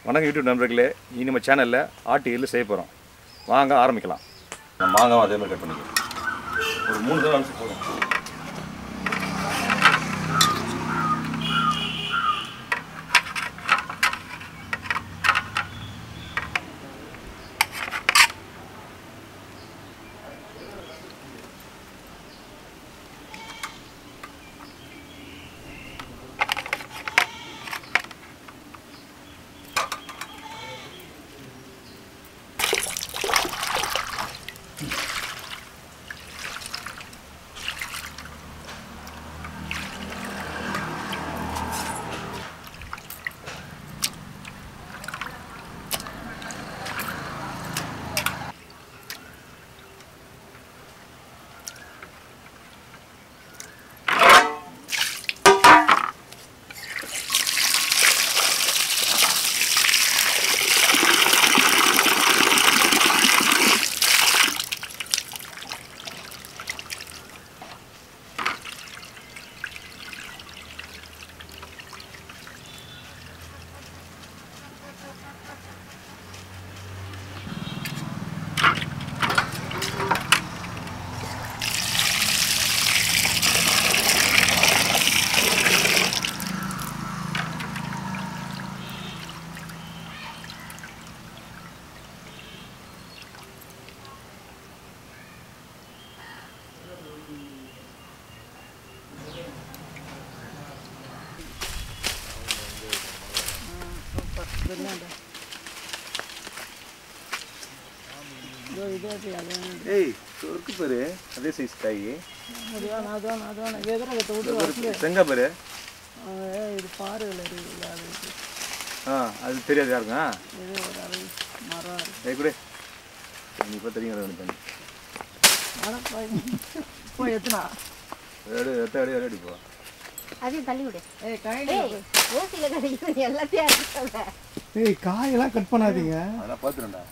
வணக்கம் யூடியூப் நண்பர்களே, இனி நம்ம சேனலில் ஆட்டு எள்ளு செய்ய போகிறோம். வாங்க ஆரம்பிக்கலாம். மாங்காவும் அதே மாதிரி கட் பண்ணிக்கலாம். ஒரு 3 தடவை அனுப்பிச்சு போதும். ஏய் சொருக்கு பாரு, அதே சைஸ் காய். செங்கா பாரு. இது பாரு. அது தெரியாது யாருங்க. மரம் கூட நீ இப்போ தெரியும். போய் எத்தனா அடி போ. அதையும் தள்ளி விடு. ஓசில கிடைக்கும் எல்லாத்தையும். ஏய் காயெல்லாம் கட் பண்ணாதீங்க. அதெல்லாம் பார்த்துருண்டா.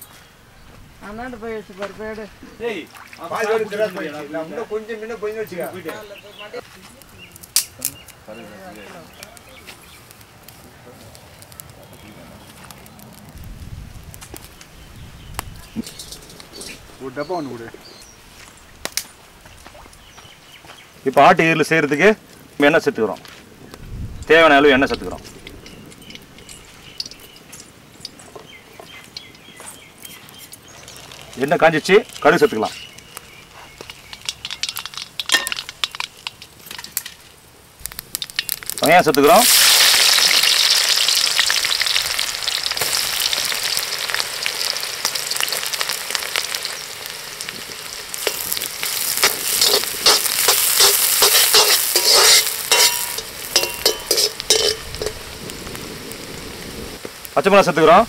அண்ணாண்ட போய் வச்சு பாரு பேடு. ஏய் பால் ஓடி தெரியாது போய். நான் இன்னும் கொஞ்சம் முன்ன போய் வச்சுக்க. போய்ட்டு. ஒரு டப்பா ஒன்று கொடு. இப்போ ஆட்டு ஈரல் செய்கிறதுக்கு எண்ணெய் சேர்த்துக்கிறோம். தேவையான அளவு எண்ணெய் சேர்த்துக்கிறோம். எண்ணெய் காஞ்சிச்சு, கடுகு சேர்த்துக்கலாம். வெங்காயம் சேர்த்துக்கிறோம். பச்சை மிளகாய் சேர்த்துக்கிறோம்.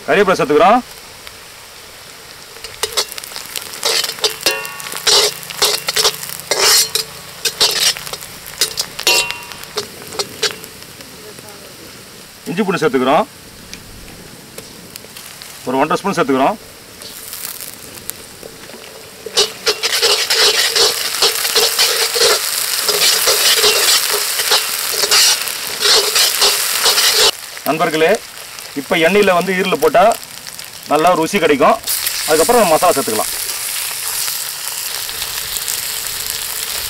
கறிவேப்பிலை சேர்த்துக்கிறோம். இஞ்சி பூண்டு சேர்த்துக்கிறோம். ஒரு 1.5 ஸ்பூன் சேர்த்துக்கிறோம். நண்பர்களே, இப்போ எண்ணெயில் வந்து ஈரல் போட்டால் நல்லா ருசி கிடைக்கும். அதுக்கப்புறம் மசாலா சேர்த்துக்கலாம்.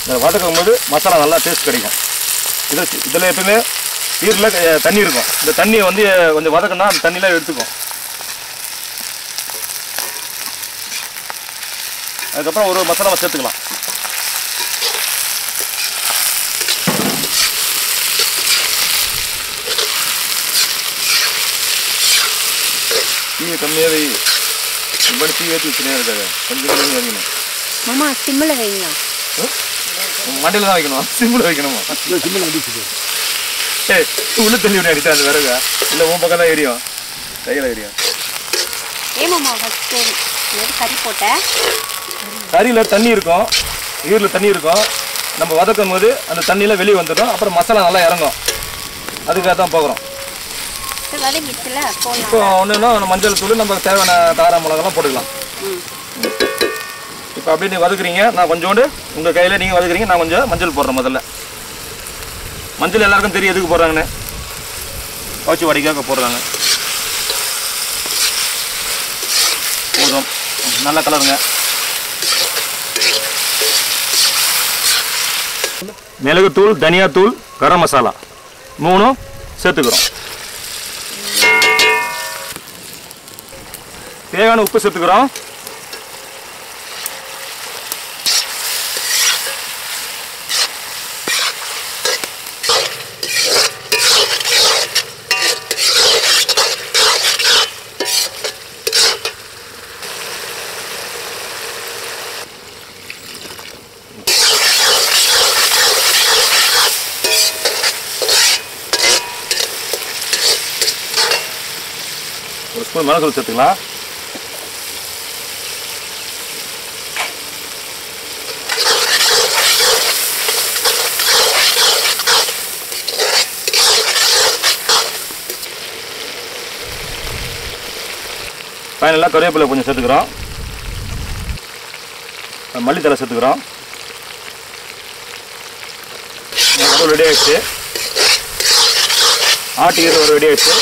இதை வதக்கும் போது மசாலா நல்லா டேஸ்ட் கிடைக்கும். இதில் எப்பவுமே ஈரலில் தண்ணி இருக்கும். இந்த தண்ணியை வந்து கொஞ்சம் வதக்கினா அந்த தண்ணியெலாம் எடுத்துக்கும். அதுக்கப்புறம் ஒரு மசாலாவை சேர்த்துக்கலாம். தீயை கம்மியாக இப்படி தீ ஏற்றி வச்சுனே இருக்காது. கொஞ்சம் கொஞ்சம் வைக்கணும். மாமா சிம்மில் வைங்க. மண்டையில் தான் வைக்கணும். சிம்மில் வைக்கணுமா? சிம்மில் வந்துச்சு. ஏய் உள்ள தள்ளி விட அடித்தா அந்த விறகு இல்லை உன் பக்கம் தான் எரியும். கையில் எரியும். ஏமாம்மா ஃபஸ்ட்டு கறி போட்டேன். கறியில் தண்ணி இருக்கும், ஈரில் தண்ணி இருக்கும். நம்ம வதக்கும் போது அந்த தண்ணியில் வெளியே வந்துடும். அப்புறம் மசாலா நல்லா இறங்கும். அதுக்காக தான் போகிறோம். இப்போ ஒன்றுன்னா மஞ்சள் தூள் நம்ம தேவையான கார மிளகாலாம் போட்டுக்கலாம். இப்போ அப்படியே நீங்கள் வதக்குறீங்க, நான் கொஞ்சோண்டு உங்கள் கையில் நீங்கள் வதக்குறீங்க, நான் கொஞ்சம் மஞ்சள் போடுறேன். முதல்ல மஞ்சள் எல்லாருக்கும் தெரியும் எதுக்கு போடுறாங்கன்னு, கவுச்சி வடைக்காக போடுறாங்க. போதும், நல்லா கலருங்க. மிளகுத்தூள், தனியாத்தூள், கரம் மசாலா 3 சேர்த்துக்கிறோம். தேவையான உப்பு சேர்த்துக்கிறோம். ஒரு ஸ்பூன் மிளகுத்தூள் சேர்த்துக்கலாம். ஃபைனலாக கருவேப்பிலை கொஞ்சம் சேர்த்துக்கிறோம். மல்லித்தலை சேர்த்துக்கிறோம். ரெடி ஆகிடுச்சு. ஆட்டு ஈரல் ரெடி ஆகிடுச்சு.